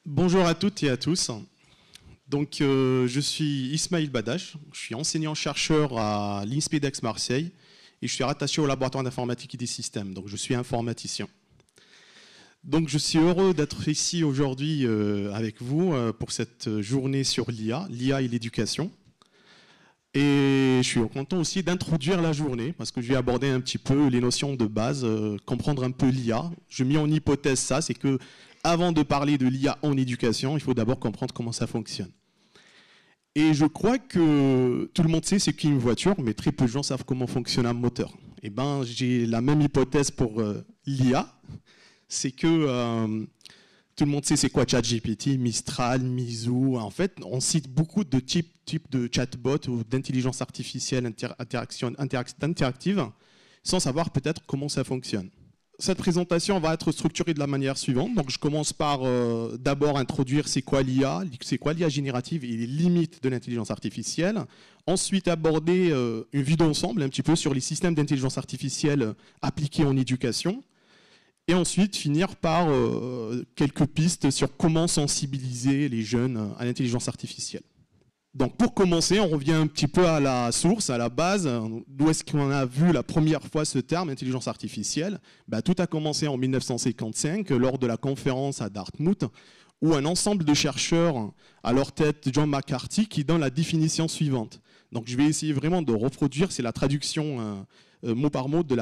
Bonjour à toutes et à tous. Donc, je suis Ismail Badache, je suis enseignant-chercheur à l'INSPEDEX Marseille et je suis rattaché au laboratoire d'informatique et des systèmes, donc je suis informaticien. Donc, je suis heureux d'être ici aujourd'hui avec vous pour cette journée sur l'IA et l'éducation. Et je suis content aussi d'introduire la journée parce que je vais aborder un petit peu les notions de base, comprendre un peu l'IA. Je mets en hypothèse ça, c'est que avant de parler de l'IA en éducation, il faut d'abord comprendre comment ça fonctionne. Et je crois que tout le monde sait c'est qu'une voiture, mais très peu de gens savent comment fonctionne un moteur. Et ben, j'ai la même hypothèse pour l'IA, c'est que tout le monde sait c'est quoi ChatGPT, Mistral, Mizu. En fait, on cite beaucoup de types de chatbots ou d'intelligence artificielle interactive, sans savoir peut-être comment ça fonctionne. Cette présentation va être structurée de la manière suivante. Donc, je commence par d'abord introduire c'est quoi l'IA générative et les limites de l'intelligence artificielle. Ensuite, aborder une vue d'ensemble un petit peu sur les systèmes d'intelligence artificielle appliqués en éducation. Et ensuite, finir par quelques pistes sur comment sensibiliser les jeunes à l'intelligence artificielle. Donc pour commencer, on revient un petit peu à la source, à la base. D'où est-ce qu'on a vu la première fois ce terme, intelligence artificielle? Tout a commencé en 1955, lors de la conférence à Dartmouth, où un ensemble de chercheurs, à leur tête John McCarthy, qui donne la définition suivante. Donc je vais essayer vraiment de reproduire, c'est la traduction mot par mot de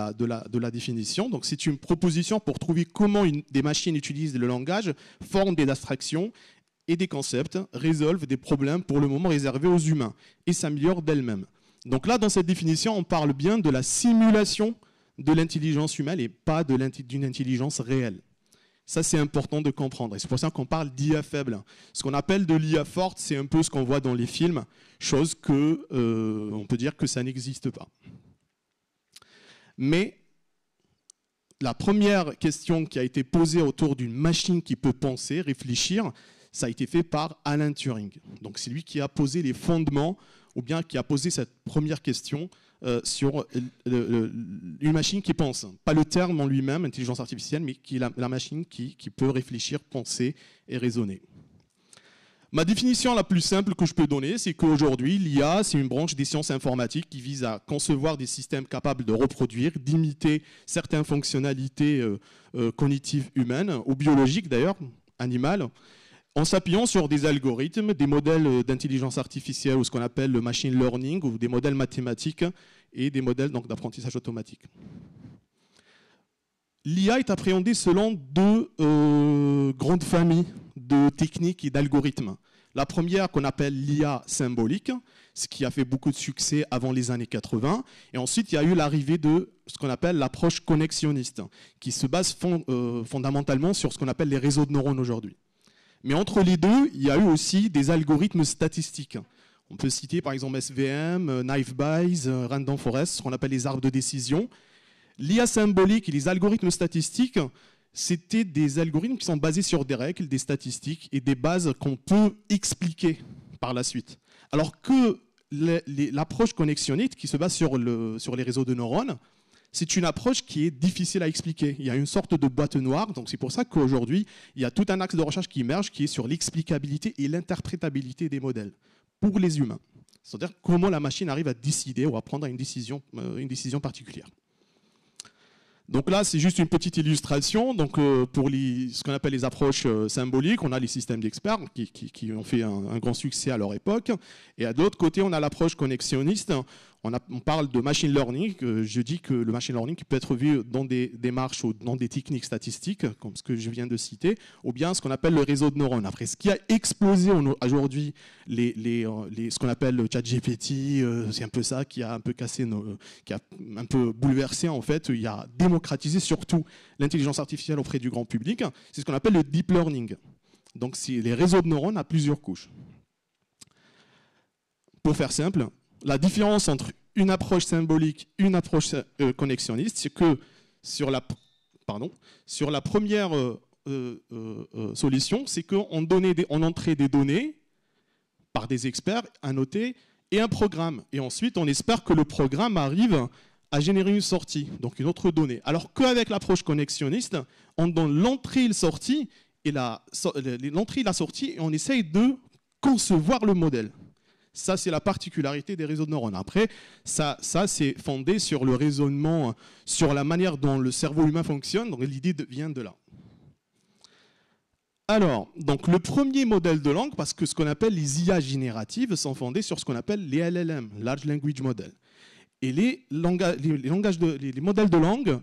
la définition. Donc c'est une proposition pour trouver comment des machines utilisent le langage, forment des abstractions, et des concepts, résolvent des problèmes pour le moment réservés aux humains et s'améliorent d'elles-mêmes. Donc là, dans cette définition, on parle bien de la simulation de l'intelligence humaine et pas d'une intelligence réelle. Ça, c'est important de comprendre. Et c'est pour ça qu'on parle d'IA faible. Ce qu'on appelle de l'IA forte, c'est un peu ce qu'on voit dans les films, chose que on peut dire que ça n'existe pas. Mais la première question qui a été posée autour d'une machine qui peut penser, réfléchir, ça a été fait par Alan Turing. Donc c'est lui qui a posé les fondements, ou bien qui a posé cette première question sur une machine qui pense. Pas le terme en lui-même, intelligence artificielle, mais qui est la machine qui peut réfléchir, penser et raisonner. Ma définition la plus simple que je peux donner, c'est qu'aujourd'hui, l'IA, c'est une branche des sciences informatiques qui vise à concevoir des systèmes capables de reproduire, d'imiter certaines fonctionnalités cognitives humaines, ou biologiques d'ailleurs, animales, en s'appuyant sur des algorithmes, des modèles d'intelligence artificielle ou ce qu'on appelle le machine learning ou des modèles mathématiques et des modèles d'apprentissage automatique. L'IA est appréhendée selon deux grandes familles de techniques et d'algorithmes. La première qu'on appelle l'IA symbolique, ce qui a fait beaucoup de succès avant les années 80. Et ensuite, il y a eu l'arrivée de ce qu'on appelle l'approche connexionniste, qui se base fondamentalement sur ce qu'on appelle les réseaux de neurones aujourd'hui. Mais entre les deux, il y a eu aussi des algorithmes statistiques. On peut citer par exemple SVM, Naive Bayes, Random Forest, ce qu'on appelle les arbres de décision. L'IA symbolique et les algorithmes statistiques, c'était des algorithmes qui sont basés sur des règles, des statistiques et des bases qu'on peut expliquer par la suite. Alors que l'approche connexionniste, qui se base sur les réseaux de neurones, c'est une approche qui est difficile à expliquer. Il y a une sorte de boîte noire, donc c'est pour ça qu'aujourd'hui, il y a tout un axe de recherche qui émerge, qui est sur l'explicabilité et l'interprétabilité des modèles pour les humains. C'est-à-dire comment la machine arrive à décider ou à prendre une décision particulière. Donc là, c'est juste une petite illustration. Donc, pour ce qu'on appelle les approches symboliques, on a les systèmes d'experts qui ont fait un grand succès à leur époque. Et à l'autre côté, on a l'approche connexionniste. On parle de machine learning. Je dis que le machine learning peut être vu dans des démarches ou dans des techniques statistiques, comme ce que je viens de citer, ou bien ce qu'on appelle le réseau de neurones. Après, ce qui a explosé aujourd'hui, ce qu'on appelle le ChatGPT, c'est un peu ça qui a un peu cassé, qui a un peu bouleversé en fait. Il a démocratisé surtout l'intelligence artificielle auprès du grand public. C'est ce qu'on appelle le deep learning. Donc, c'est les réseaux de neurones à plusieurs couches. Pour faire simple, la différence entre une approche symbolique et une approche connexionniste, c'est que sur la première solution, c'est qu'on entrait des données par des experts annotés et un programme. Et ensuite, on espère que le programme arrive à générer une sortie, donc une autre donnée. Alors qu'avec l'approche connexionniste, on donne l'entrée et la sortie, et l'entrée et la sortie, et on essaye de concevoir le modèle. Ça, c'est la particularité des réseaux de neurones. Après, ça c'est fondé sur le raisonnement, sur la manière dont le cerveau humain fonctionne, donc l'idée vient de là. Alors, donc le premier modèle de langue, parce que ce qu'on appelle les IA génératives sont fondées sur ce qu'on appelle les LLM, Large Language Model. Et les modèles de langue,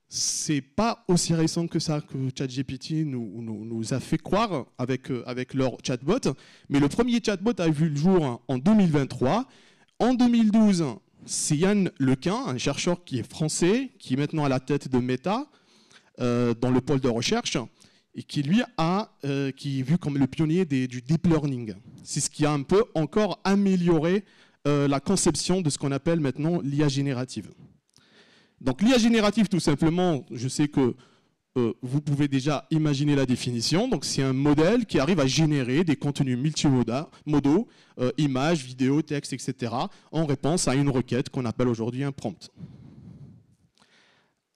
c'est pas aussi récent que ça que ChatGPT nous a fait croire avec leur chatbot. Mais le premier chatbot a vu le jour en 2023. En 2012, c'est Yann Lequin, un chercheur qui est français, qui est maintenant à la tête de Meta, dans le pôle de recherche, et qui lui qui est vu comme le pionnier du deep learning. C'est ce qui a un peu encore amélioré la conception de ce qu'on appelle maintenant l'IA générative. Donc l'IA générative, tout simplement, je sais que vous pouvez déjà imaginer la définition. Donc c'est un modèle qui arrive à générer des contenus multimodaux, images, vidéos, textes, etc., en réponse à une requête qu'on appelle aujourd'hui un prompt.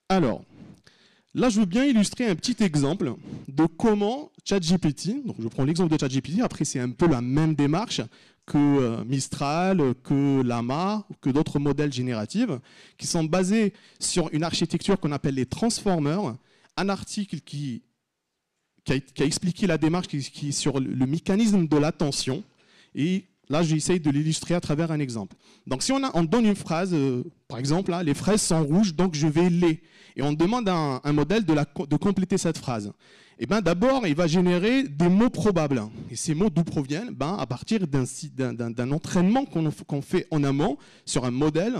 Alors, là, je veux bien illustrer un petit exemple de comment ChatGPT, donc je prends l'exemple de ChatGPT, après c'est un peu la même démarche que Mistral, que Llama, que d'autres modèles génératifs, qui sont basés sur une architecture qu'on appelle les transformers, un article qui a expliqué la démarche qui est sur le mécanisme de l'attention, et là j'essaye de l'illustrer à travers un exemple. Donc si on donne une phrase, par exemple, là, les fraises sont rouges, donc je vais les, et on demande à un modèle de compléter cette phrase. Et ben d'abord, il va générer des mots probables. Et ces mots d'où proviennent? À partir d'un entraînement qu'on fait en amont sur un modèle.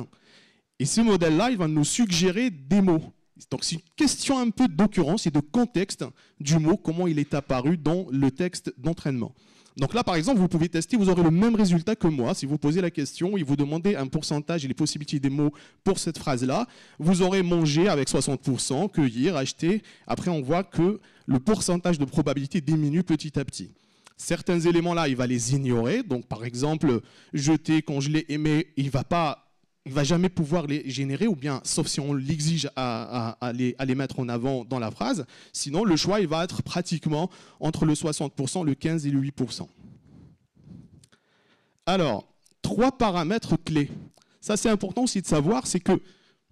Et ce modèle-là, il va nous suggérer des mots. Donc c'est une question un peu d'occurrence et de contexte du mot, comment il est apparu dans le texte d'entraînement. Donc là, par exemple, vous pouvez tester, vous aurez le même résultat que moi. Si vous posez la question et vous demandez un pourcentage et les possibilités des mots pour cette phrase-là, vous aurez mangé avec 60%, cueillir, acheter. Après, on voit que le pourcentage de probabilité diminue petit à petit. Certains éléments-là, il va les ignorer. Donc, par exemple, jeter, congeler, aimer, il va jamais pouvoir les générer, ou bien, sauf si on l'exige à les mettre en avant dans la phrase. Sinon, le choix, il va être pratiquement entre le 60%, le 15% et le 8%. Alors, 3 paramètres clés. Ça, c'est important aussi de savoir, c'est que,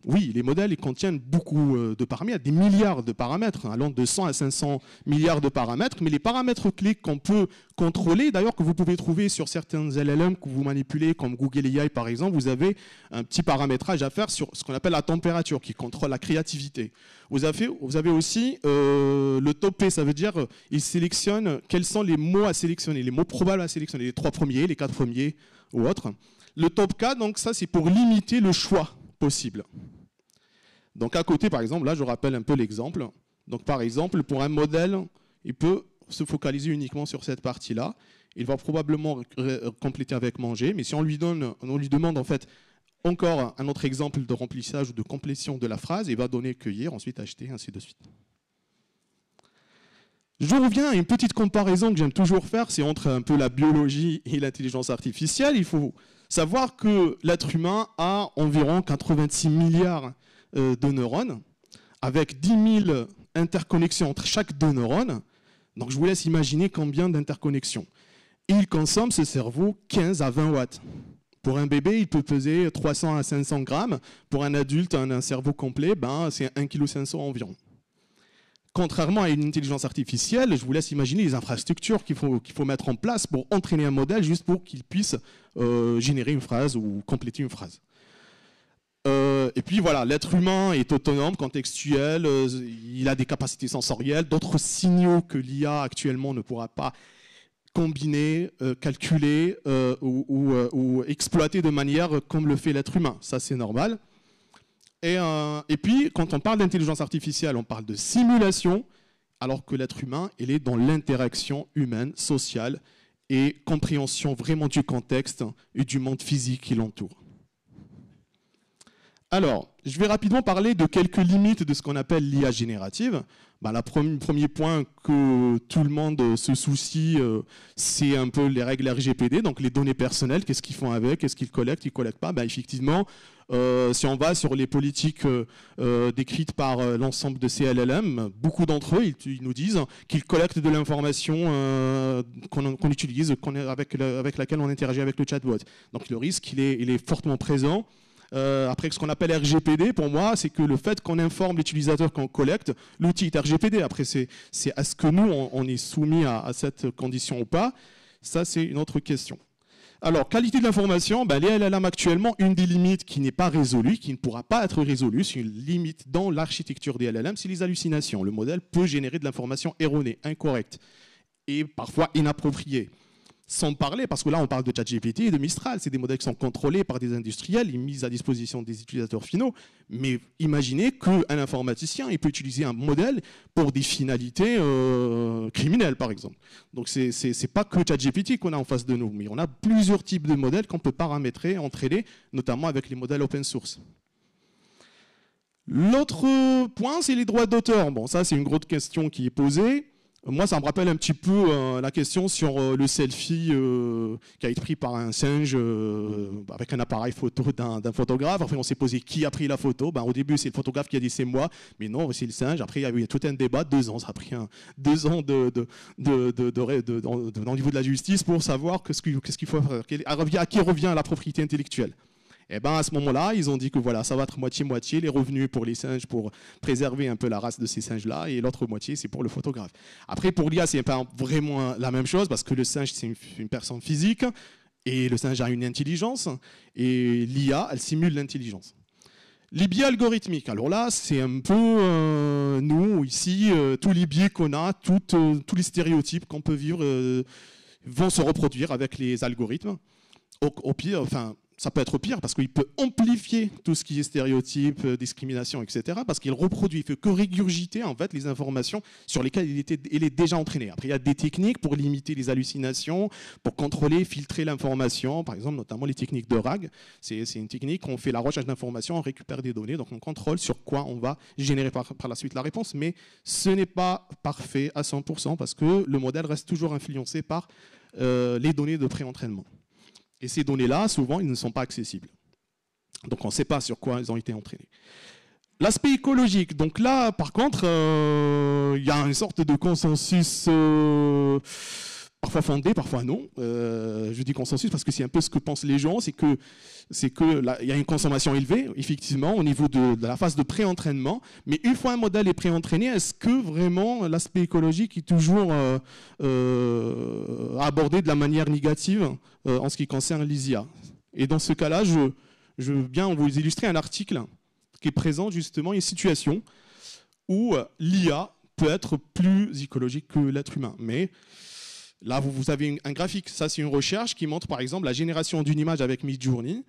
oui, les modèles ils contiennent beaucoup de paramètres, des milliards de paramètres, allant de 100 à 500 milliards de paramètres, mais les paramètres clés qu'on peut contrôler, d'ailleurs que vous pouvez trouver sur certains LLM que vous manipulez, comme Google AI par exemple, vous avez un petit paramétrage à faire sur ce qu'on appelle la température, qui contrôle la créativité. Vous avez aussi le top P, ça veut dire il sélectionne quels sont les mots à sélectionner, les mots probables à sélectionner, les 3 premiers, les 4 premiers ou autres. Le top K, donc ça c'est pour limiter le choix possible. Donc à côté, par exemple, là je rappelle un peu l'exemple. Donc par exemple, pour un modèle, il peut se focaliser uniquement sur cette partie-là. Il va probablement compléter avec manger, mais si on lui demande en fait encore un autre exemple de remplissage ou de complétion de la phrase, il va donner cueillir, ensuite acheter, ainsi de suite. Je reviens à une petite comparaison que j'aime toujours faire, c'est entre un peu la biologie et l'intelligence artificielle. Il faut savoir que l'être humain a environ 86 milliards de neurones, avec 10 000 interconnexions entre chaque 2 neurones. Donc je vous laisse imaginer combien d'interconnexions. Et il consomme, ce cerveau, 15 à 20 watts. Pour un bébé, il peut peser 300 à 500 grammes. Pour un adulte, un cerveau complet, c'est 1,5 kg environ. Contrairement à une intelligence artificielle, je vous laisse imaginer les infrastructures qu'il faut mettre en place pour entraîner un modèle juste pour qu'il puisse générer une phrase ou compléter une phrase. Et puis voilà, l'être humain est autonome, contextuel, il a des capacités sensorielles, d'autres signaux que l'IA actuellement ne pourra pas combiner, calculer ou exploiter de manière comme le fait l'être humain. Ça, c'est normal. Et puis, quand on parle d'intelligence artificielle, on parle de simulation, alors que l'être humain, il est dans l'interaction humaine, sociale, et compréhension vraiment du contexte et du monde physique qui l'entoure. Alors, je vais rapidement parler de quelques limites de ce qu'on appelle l'IA générative. Le premier point que tout le monde se soucie, c'est un peu les règles RGPD, donc les données personnelles, qu'est-ce qu'ils font avec, qu'est-ce qu'ils collectent, ils ne collectent pas. Effectivement, si on va sur les politiques décrites par l'ensemble de ces LLM, beaucoup d'entre eux, ils nous disent qu'ils collectent de l'information qu'on utilise, avec laquelle on interagit avec le chatbot. Donc le risque, il est fortement présent. Après, ce qu'on appelle RGPD, pour moi, c'est que le fait qu'on informe l'utilisateur qu'on collecte, l'outil est RGPD. Après, c'est est-ce que nous, on est soumis à cette condition ou pas? Ça, c'est une autre question. Alors, qualité de l'information, les LLM actuellement, une des limites qui n'est pas résolue, qui ne pourra pas être résolue, c'est une limite dans l'architecture des LLM, c'est les hallucinations. Le modèle peut générer de l'information erronée, incorrecte et parfois inappropriée. Sans parler, parce que là on parle de ChatGPT et de Mistral, c'est des modèles qui sont contrôlés par des industriels et mis à disposition des utilisateurs finaux. Mais imaginez qu'un informaticien il peut utiliser un modèle pour des finalités criminelles, par exemple. Donc c'est pas que ChatGPT qu'on a en face de nous, mais on a plusieurs types de modèles qu'on peut paramétrer, entraîner, notamment avec les modèles open source. L'autre point, c'est les droits d'auteur. Bon, ça c'est une grosse question qui est posée. Moi, ça me rappelle un petit peu la question sur le selfie qui a été pris par un singe avec un appareil photo d'un photographe. Après, on s'est posé qui a pris la photo. Au début, c'est le photographe qui a dit c'est moi, mais non, c'est le singe. Après, il y a eu tout un débat, 2 ans. Ça a pris 2 ans au niveau de la justice pour savoir qu'est-ce qu'il faut faire, à qui revient la propriété intellectuelle. Et à ce moment-là, ils ont dit que voilà, ça va être moitié-moitié, les revenus pour les singes, pour préserver un peu la race de ces singes-là, et l'autre moitié, c'est pour le photographe. Après, pour l'IA, c'est pas vraiment la même chose, parce que le singe, c'est une personne physique, et le singe a une intelligence, et l'IA, elle simule l'intelligence. Les biais algorithmiques, alors là, c'est un peu, nous, ici, tous les biais qu'on a, tous les stéréotypes qu'on peut vivre vont se reproduire avec les algorithmes. Au pire, ça peut être pire parce qu'il peut amplifier tout ce qui est stéréotypes, discrimination, etc. Parce qu'il reproduit, il ne fait que régurgiter en fait les informations sur lesquelles il est déjà entraîné. Après, il y a des techniques pour limiter les hallucinations, pour contrôler, filtrer l'information. Par exemple, notamment les techniques de RAG. C'est une technique où on fait la recherche d'informations, on récupère des données, donc on contrôle sur quoi on va générer par la suite la réponse. Mais ce n'est pas parfait à 100% parce que le modèle reste toujours influencé par les données de pré-entraînement. Et ces données-là, souvent, ils ne sont pas accessibles. Donc, on ne sait pas sur quoi ils ont été entraînés. L'aspect écologique. Donc là, par contre, il y a une sorte de consensus, parfois fondé, parfois non. Je dis consensus parce que c'est un peu ce que pensent les gens, c'est que il y a une consommation élevée, effectivement, au niveau de la phase de pré-entraînement. Mais une fois un modèle est pré-entraîné, est-ce que vraiment l'aspect écologique est toujours abordé de la manière négative en ce qui concerne les IA? Et dans ce cas-là, je veux bien vous illustrer un article qui présente justement une situation où l'IA peut être plus écologique que l'être humain. Mais là, vous avez un graphique. Ça, c'est une recherche qui montre, par exemple, la génération d'une image avec Midjourney.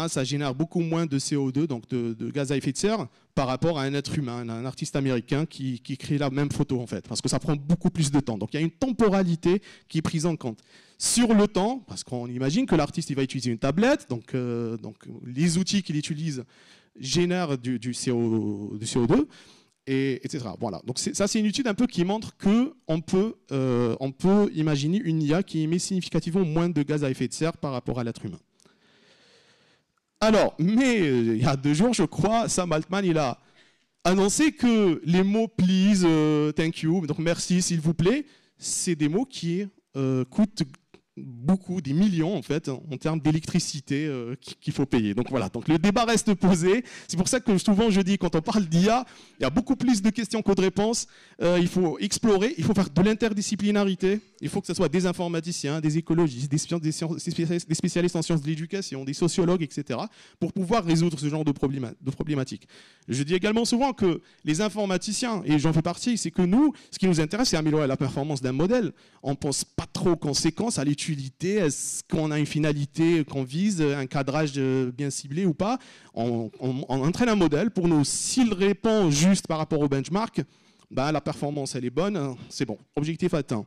Ça génère beaucoup moins de CO2, donc de gaz à effet de serre, par rapport à un être humain, un artiste américain qui crée la même photo, en fait, parce que ça prend beaucoup plus de temps. Donc, il y a une temporalité qui est prise en compte. Sur le temps, parce qu'on imagine que l'artiste il va utiliser une tablette, donc les outils qu'il utilise génèrent du CO2, etc. Voilà. Donc ça, c'est une étude un peu qui montre qu'on peut imaginer une IA qui émet significativement moins de gaz à effet de serre par rapport à l'être humain. Alors, mais il y a 2 jours, je crois, Sam Altman, il a annoncé que les mots please, thank you, donc merci, s'il vous plaît, c'est des mots qui coûtent beaucoup, des millions en fait, en termes d'électricité qu'il faut payer. Donc voilà, donc le débat reste posé. C'est pour ça que souvent je dis, quand on parle d'IA, il y a beaucoup plus de questions que de réponses. Il faut explorer, il faut faire de l'interdisciplinarité. Il faut que ce soit des informaticiens, des écologistes, des spécialistes en sciences de l'éducation, des sociologues, etc., pour pouvoir résoudre ce genre de problématiques. Je dis également souvent que les informaticiens, et j'en fais partie, c'est que nous, ce qui nous intéresse, c'est améliorer la performance d'un modèle. On ne pense pas trop aux conséquences, à l'utilité, est-ce qu'on a une finalité qu'on vise, un cadrage bien ciblé ou pas. On entraîne un modèle pour nous, s'il répond juste par rapport au benchmark, la performance elle est bonne, c'est bon, objectif atteint.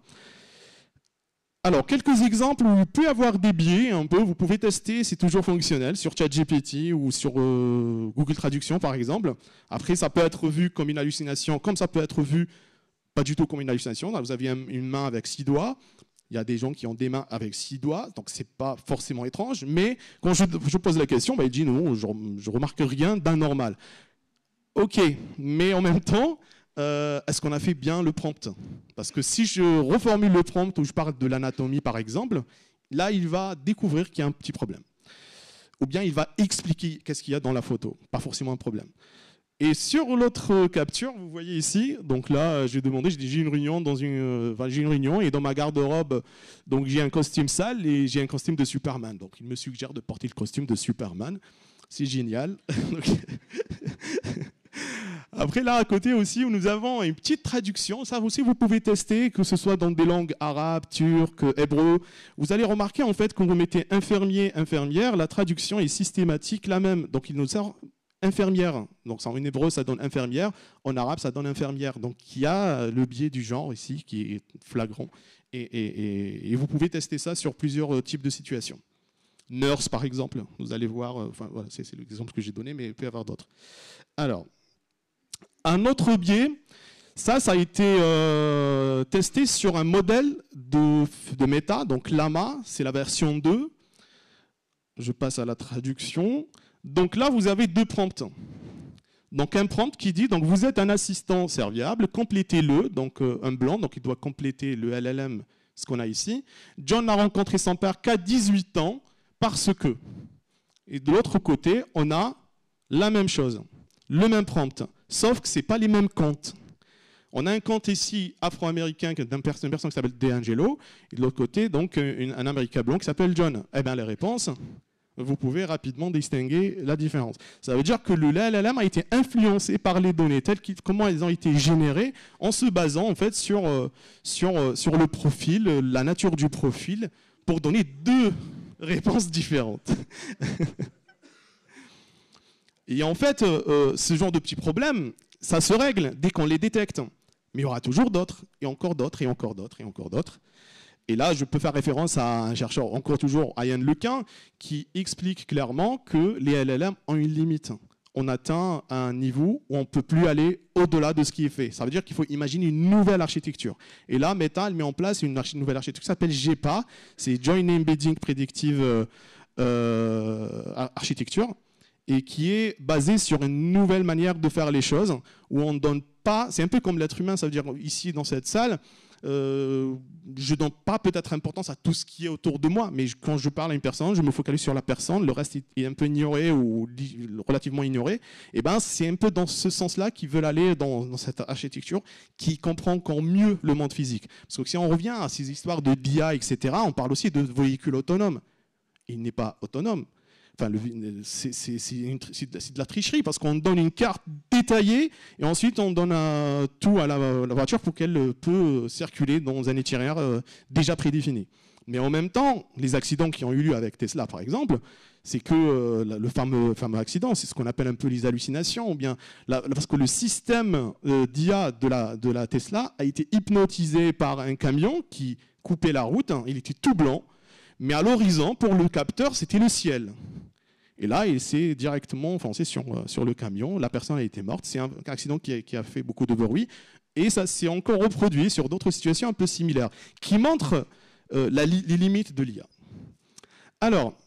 Alors, quelques exemples où il peut y avoir des biais, un peu, vous pouvez tester, c'est toujours fonctionnel, sur ChatGPT ou sur Google Traduction, par exemple. Après, ça peut être vu comme une hallucination, comme ça peut être vu pas du tout comme une hallucination. Là, vous avez une main avec 6 doigts. Il y a des gens qui ont des mains avec 6 doigts, donc c'est pas forcément étrange. Mais quand je pose la question, il dit non, je remarque rien d'anormal. Ok, mais en même temps, est-ce qu'on a fait bien le prompt? Parce que si je reformule le prompt où je parle de l'anatomie, par exemple, là, il va découvrir qu'il y a un petit problème. Ou bien il va expliquer qu'est-ce qu'il y a dans la photo. Pas forcément un problème. Et sur l'autre capture, vous voyez ici, donc là, j'ai demandé, j'ai dit j'ai une réunion j'ai une réunion et dans ma garde-robe, donc j'ai un costume sale et j'ai un costume de Superman. Donc il me suggère de porter le costume de Superman. C'est génial. Après, là, à côté aussi, nous avons une petite traduction. Ça aussi, vous pouvez tester, que ce soit dans des langues arabes, turques, hébreu. Vous allez remarquer, en fait, quand vous mettez infirmier, infirmière, la traduction est systématique la même. Donc, il nous sort infirmière. Donc, en hébreu, ça donne infirmière. En arabe, ça donne infirmière. Donc, il y a le biais du genre ici qui est flagrant. Et vous pouvez tester ça sur plusieurs types de situations. Nurse, par exemple. Vous allez voir, enfin, voilà, c'est l'exemple que j'ai donné, mais il peut y avoir d'autres. Alors, un autre biais, ça a été testé sur un modèle de Meta, donc Llama, c'est la version 2. Je passe à la traduction. Donc là, vous avez deux prompts. Donc un prompt qui dit, donc vous êtes un assistant serviable, complétez-le, donc un blanc, donc il doit compléter le LLM, ce qu'on a ici. John a rencontré son père qu'à 18 ans, parce que. Et de l'autre côté, on a la même chose, le même prompt. Sauf que ce n'est pas les mêmes comptes. On a un compte ici afro-américain d'une personne qui s'appelle DeAngelo, et de l'autre côté, donc, un américain blanc qui s'appelle John. Eh bien, les réponses, vous pouvez rapidement distinguer la différence. Ça veut dire que le LLM a été influencé par les données, comment elles ont été générées, en se basant en fait, sur le profil, la nature du profil, pour donner deux réponses différentes. Et en fait, ce genre de petits problèmes, ça se règle dès qu'on les détecte. Mais il y aura toujours d'autres, et encore d'autres, et encore d'autres, et encore d'autres. Et là, je peux faire référence à un chercheur, encore toujours, Ian Lequin, qui explique clairement que les LLM ont une limite. On atteint un niveau où on ne peut plus aller au-delà de ce qui est fait. Ça veut dire qu'il faut imaginer une nouvelle architecture. Et là, Meta, elle met en place une nouvelle architecture qui s'appelle GEPA, c'est Joint Embedding Predictive Architecture, et qui est basé sur une nouvelle manière de faire les choses, où on ne donne pas, c'est un peu comme l'être humain, ça veut dire ici dans cette salle, je ne donne pas peut-être importance à tout ce qui est autour de moi, mais quand je parle à une personne, je me focalise sur la personne, le reste est un peu ignoré ou relativement ignoré, et ben c'est un peu dans ce sens-là qu'ils veulent aller dans cette architecture qui comprend encore mieux le monde physique. Parce que si on revient à ces histoires de d'IA, etc., on parle aussi de véhicules autonomes. Il n'est pas autonome. Enfin, c'est de la tricherie parce qu'on donne une carte détaillée et ensuite on donne tout à la voiture pour qu'elle peut circuler dans un itinéraire déjà prédéfini. Mais en même temps, les accidents qui ont eu lieu avec Tesla, par exemple, c'est que le fameux accident, c'est ce qu'on appelle un peu les hallucinations, ou bien parce que le système d'IA de la Tesla a été hypnotisé par un camion qui coupait la route, hein, il était tout blanc, mais à l'horizon, pour le capteur, c'était le ciel. Et là, il s'est directement foncé sur le camion. La personne a été morte. C'est un accident qui a fait beaucoup de bruit. Et ça s'est encore reproduit sur d'autres situations un peu similaires, qui montrent les limites de l'IA. Alors,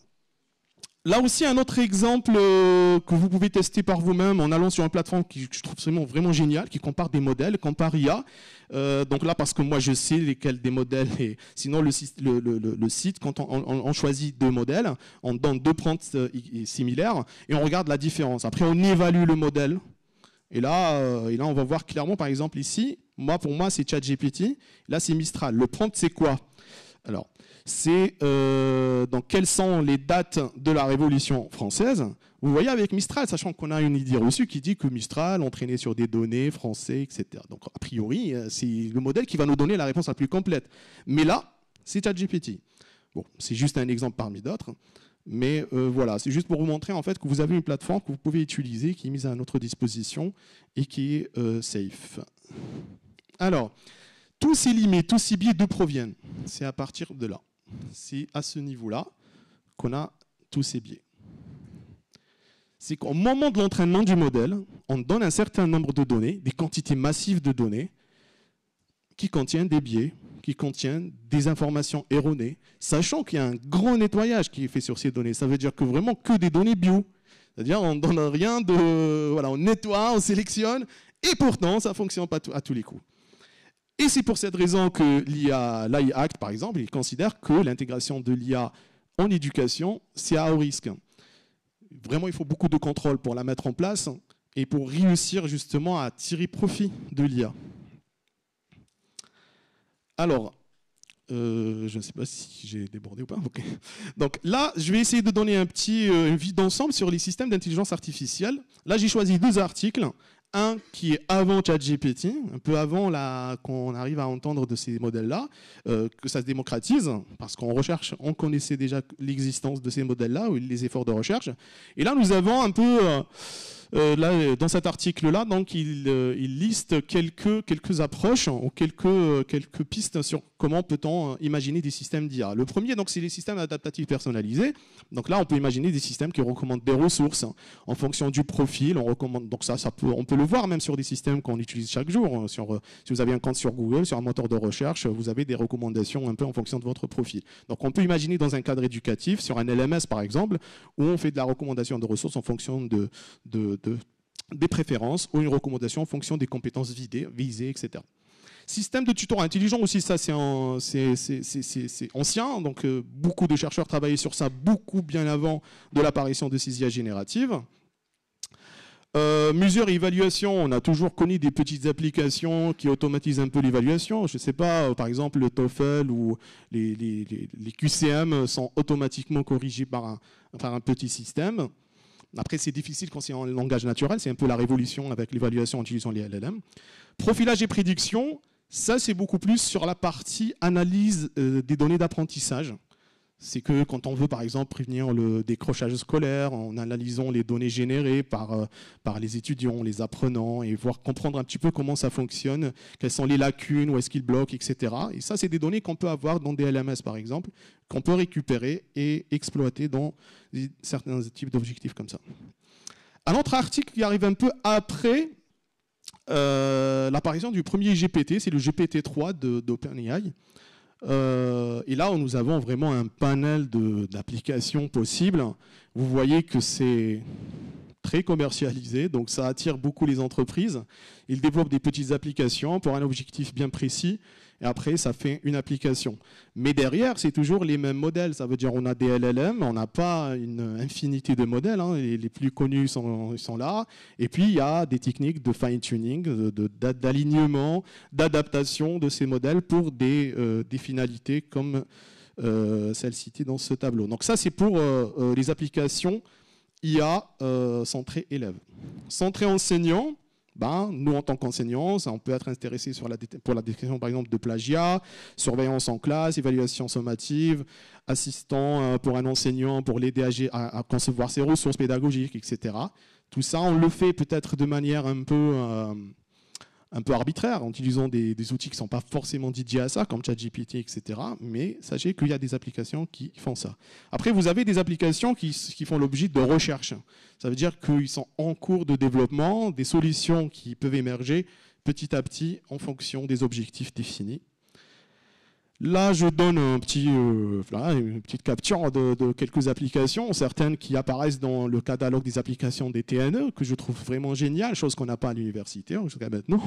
là aussi, un autre exemple que vous pouvez tester par vous-même en allant sur une plateforme que je trouve vraiment géniale, qui compare des modèles, compare IA. Donc là, parce que moi, je sais lesquels des modèles. Et sinon, le site, quand on choisit deux modèles, on donne deux prompts similaires et on regarde la différence. Après, on évalue le modèle. Et là, on va voir clairement, par exemple, ici, pour moi, c'est ChatGPT. Là, c'est Mistral. Le prompt, c'est quoi? Alors, c'est quelles sont les dates de la Révolution française. Vous voyez avec Mistral, sachant qu'on a une idée reçue qui dit que Mistral entraînait sur des données français, etc. Donc a priori, c'est le modèle qui va nous donner la réponse la plus complète. Mais là, c'est ChatGPT. Bon, c'est juste un exemple parmi d'autres. Mais voilà, c'est juste pour vous montrer en fait que vous avez une plateforme que vous pouvez utiliser, qui est mise à notre disposition et qui est safe. Alors, tous ces limites, tous ces biais d'où proviennent? C'est à partir de là. C'est à ce niveau-là qu'on a tous ces biais. C'est qu'au moment de l'entraînement du modèle, on donne un certain nombre de données, des quantités massives de données, qui contiennent des biais, qui contiennent des informations erronées, sachant qu'il y a un grand nettoyage qui est fait sur ces données. Ça veut dire que vraiment que des données bio. C'est-à-dire on ne donne rien de... Voilà, on nettoie, on sélectionne, et pourtant ça ne fonctionne pas à tous les coups. Et c'est pour cette raison que l'AI Act, par exemple, il considère que l'intégration de l'IA en éducation, c'est à haut risque. Vraiment, il faut beaucoup de contrôle pour la mettre en place et pour réussir justement à tirer profit de l'IA. Alors, je ne sais pas si j'ai débordé ou pas. Okay. Donc là, je vais essayer de donner une vue d'ensemble sur les systèmes d'intelligence artificielle. Là, j'ai choisi 2 articles. Un qui est avant ChatGPT, un peu avant qu'on arrive à entendre de ces modèles-là, que ça se démocratise, parce qu'en recherche, on connaissait déjà l'existence de ces modèles-là, ou les efforts de recherche. Et là, nous avons un peu, là, dans cet article-là, donc il liste quelques approches ou quelques pistes sur comment peut-on imaginer des systèmes d'IA. Le premier, donc, c'est les systèmes adaptatifs personnalisés. Donc là, on peut imaginer des systèmes qui recommandent des ressources en fonction du profil. On recommande, donc on peut le voir même sur des systèmes qu'on utilise chaque jour. Si vous avez un compte sur Google, sur un moteur de recherche, vous avez des recommandations un peu en fonction de votre profil. Donc on peut imaginer dans un cadre éducatif, sur un LMS par exemple, où on fait de la recommandation de ressources en fonction des préférences ou une recommandation en fonction des compétences visées, etc. Système de tutorat intelligent aussi, ça c'est ancien, donc beaucoup de chercheurs travaillaient sur ça beaucoup bien avant de l'apparition de ces IA génératives. Mesure et évaluation, on a toujours connu des petites applications qui automatisent un peu l'évaluation. Je ne sais pas, par exemple le TOEFL ou les QCM sont automatiquement corrigés par un petit système. Après, c'est difficile quand c'est en langage naturel, c'est un peu la révolution avec l'évaluation en utilisant les LLM. Profilage et prédiction, ça c'est beaucoup plus sur la partie analyse des données d'apprentissage. C'est que quand on veut par exemple prévenir le décrochage scolaire, en analysant les données générées par les étudiants, les apprenants, et comprendre un petit peu comment ça fonctionne, quelles sont les lacunes, où est-ce qu'ils bloquent, etc. Et ça, c'est des données qu'on peut avoir dans des LMS par exemple, qu'on peut récupérer et exploiter dans certains types d'objectifs comme ça. Un autre article qui arrive un peu après l'apparition du premier GPT, c'est le GPT-3 d'OpenAI. Et là, nous avons vraiment un panel d'applications possibles. Vous voyez que c'est très commercialisé, donc ça attire beaucoup les entreprises. Ils développent des petites applications pour un objectif bien précis, et après, ça fait une application. Mais derrière, c'est toujours les mêmes modèles. Ça veut dire qu'on a des LLM, on n'a pas une infinité de modèles. Hein. Les plus connus sont là. Et puis, il y a des techniques de fine-tuning, d'alignement, d'adaptation de ces modèles pour des finalités comme celles citées dans ce tableau. Donc ça, c'est pour les applications IA centrées élèves. Centrées enseignants, nous, en tant qu'enseignants, on peut être intéressé pour la détection, par exemple, de plagiat, surveillance en classe, évaluation sommative, assistant pour un enseignant pour l'aider à concevoir ses ressources pédagogiques, etc. Tout ça, on le fait peut-être de manière un peu arbitraire, en utilisant des outils qui ne sont pas forcément dédiés à ça, comme ChatGPT, etc. Mais sachez qu'il y a des applications qui font ça. Après, vous avez des applications qui font l'objet de recherche. Ça veut dire qu'ils sont en cours de développement, des solutions qui peuvent émerger petit à petit en fonction des objectifs définis. Là, je donne une petite capture de quelques applications, certaines qui apparaissent dans le catalogue des applications des TNE, que je trouve vraiment génial, chose qu'on n'a pas à l'université jusqu'à maintenant.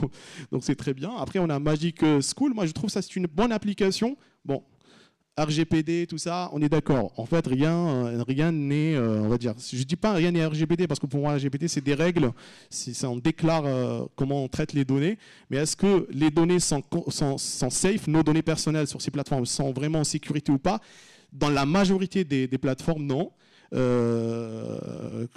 Donc c'est très bien. Après, on a Magic School. Moi, je trouve ça c'est une bonne application. Bon, RGPD, tout ça, on est d'accord. En fait, rien n'est, on va dire, je ne dis pas rien n'est RGPD, parce que pour moi, RGPD, c'est des règles, on déclare comment on traite les données, mais est-ce que les données sont safe, nos données personnelles sur ces plateformes sont vraiment en sécurité ou pas? Dans la majorité des plateformes, non.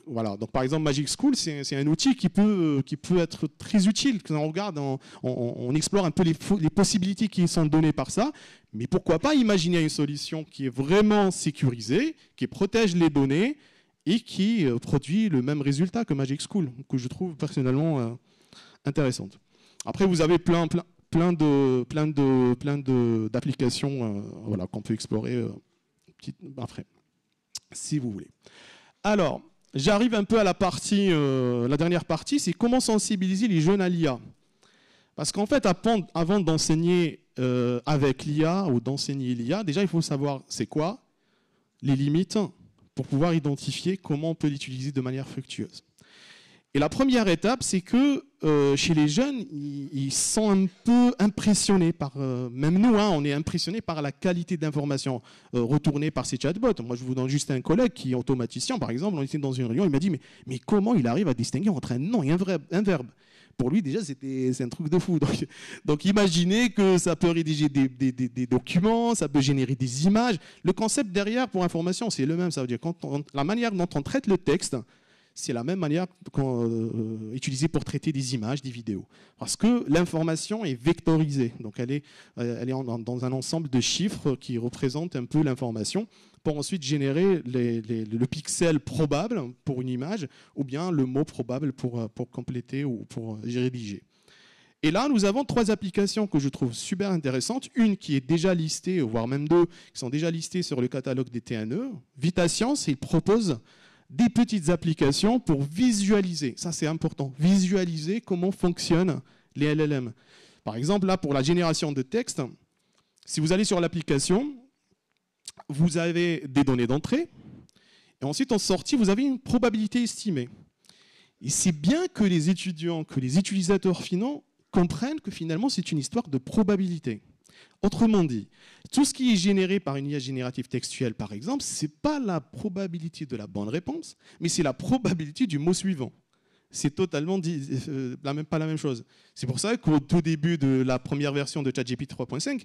Voilà. Donc, par exemple, Magic School, c'est un outil qui peut être très utile. Quand on regarde, on explore un peu les possibilités qui sont données par ça. Mais pourquoi pas imaginer une solution qui est vraiment sécurisée, qui protège les données et qui produit le même résultat que Magic School, que je trouve personnellement intéressante. Après, vous avez plein d'applications voilà, qu'on peut explorer après, si vous voulez. Alors, j'arrive un peu à la dernière partie, c'est comment sensibiliser les jeunes à l'IA. Parce qu'en fait, avant d'enseigner avec l'IA ou d'enseigner l'IA, déjà, il faut savoir c'est quoi les limites pour pouvoir identifier comment on peut l'utiliser de manière fructueuse. Et la première étape, c'est que chez les jeunes, ils sont un peu impressionnés par, même nous, hein, on est impressionnés par la qualité d'information retournée par ces chatbots. Moi, je vous donne juste un collègue qui est automaticien, par exemple, on était dans une réunion, il m'a dit mais comment il arrive à distinguer entre un nom et un verbe? Pour lui, déjà, c'est un truc de fou. Donc imaginez que ça peut rédiger des documents, ça peut générer des images. Le concept derrière, pour information, c'est le même. Ça veut dire la manière dont on traite le texte, c'est la même manière utilisée pour traiter des images, des vidéos. Parce que l'information est vectorisée. Donc elle est dans un ensemble de chiffres qui représentent un peu l'information pour ensuite générer le pixel probable pour une image ou bien le mot probable pour compléter ou pour rédiger. Et là, nous avons 3 applications que je trouve super intéressantes. Une qui est déjà listée, voire même 2, qui sont déjà listées sur le catalogue des TNE. VitaScience, il propose des petites applications pour visualiser, ça c'est important, visualiser comment fonctionnent les LLM. Par exemple, là, pour la génération de texte, si vous allez sur l'application, vous avez des données d'entrée, et ensuite en sortie, vous avez une probabilité estimée. Et c'est bien que les étudiants, que les utilisateurs finaux comprennent que finalement c'est une histoire de probabilité. Autrement dit, tout ce qui est généré par une IA générative textuelle, par exemple, ce n'est pas la probabilité de la bonne réponse, mais c'est la probabilité du mot suivant. C'est totalement pas la même chose. C'est pour ça qu'au tout début de la première version de ChatGPT 3.5,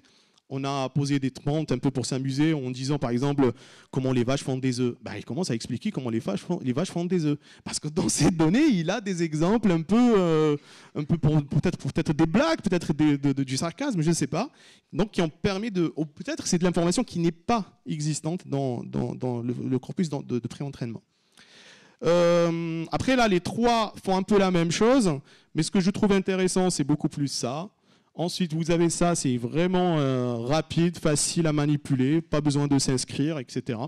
on a posé des prompts un peu pour s'amuser en disant, par exemple, comment les vaches font des œufs. Il commence à expliquer comment les vaches font des œufs. Parce que dans ces données, il a des exemples un peu peut-être des blagues, peut-être du sarcasme, je ne sais pas. Donc, qui ont permis peut-être c'est de l'information qui n'est pas existante dans le corpus de pré-entraînement. Après, là, les 3 font un peu la même chose, mais ce que je trouve intéressant, c'est beaucoup plus ça. Ensuite, vous avez ça, c'est vraiment rapide, facile à manipuler, pas besoin de s'inscrire, etc.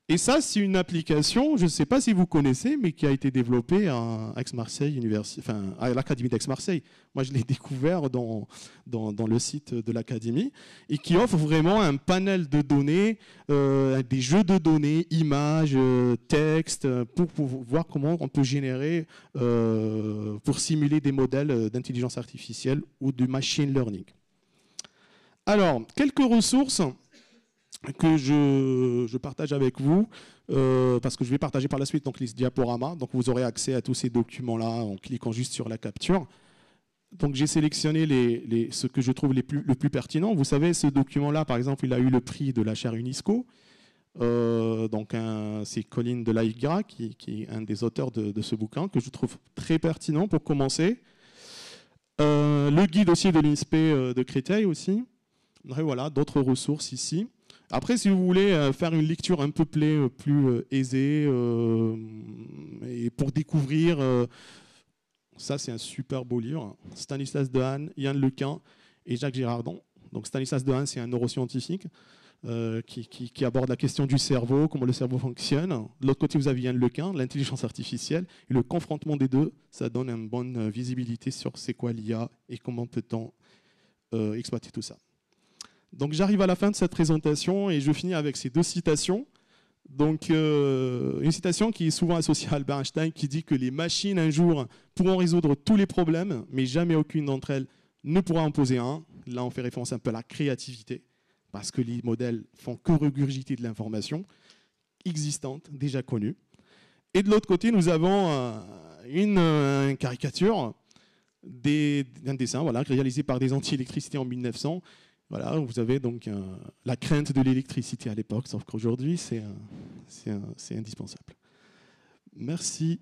Et ça, c'est une application, je ne sais pas si vous connaissez, mais qui a été développée à Aix-Marseille, à l'Académie d'Aix-Marseille. Moi, je l'ai découvert dans le site de l'Académie, et qui offre vraiment un panel de données, des jeux de données, images, textes, pour voir comment on peut générer, pour simuler des modèles d'intelligence artificielle ou de machine learning. Alors, quelques ressources que je partage avec vous, parce que je vais partager par la suite donc, les diaporamas. Donc vous aurez accès à tous ces documents-là en cliquant juste sur la capture. Donc j'ai sélectionné ce que je trouve le plus pertinent. Vous savez, ce document-là, par exemple, il a eu le prix de la chaire UNESCO. C'est Colin de Laïgra qui est un des auteurs de ce bouquin, que je trouve très pertinent pour commencer. Le guide aussi de l'INSPE de Créteil aussi. Et voilà, d'autres ressources ici. Après, si vous voulez faire une lecture un peu plus aisée et pour découvrir, ça c'est un super beau livre, Stanislas Dehaene, Yann Lequin et Jacques Girardon. Donc Stanislas Dehaene, c'est un neuroscientifique qui aborde la question du cerveau, comment le cerveau fonctionne. De l'autre côté, vous avez Yann Lequin, l'intelligence artificielle. Et le confrontement des deux, ça donne une bonne visibilité sur c'est quoi l'IA et comment peut-on exploiter tout ça. Donc j'arrive à la fin de cette présentation et je finis avec ces 2 citations. Donc une citation qui est souvent associée à Albert Einstein qui dit que les machines un jour pourront résoudre tous les problèmes, mais jamais aucune d'entre elles ne pourra en poser un. Là on fait référence un peu à la créativité, parce que les modèles font que regurgiter de l'information existante, déjà connue. Et de l'autre côté, nous avons une caricature d'un dessin voilà, réalisé par des anti-électricités en 1900. Voilà, vous avez donc la crainte de l'électricité à l'époque, sauf qu'aujourd'hui, c'est indispensable. Merci.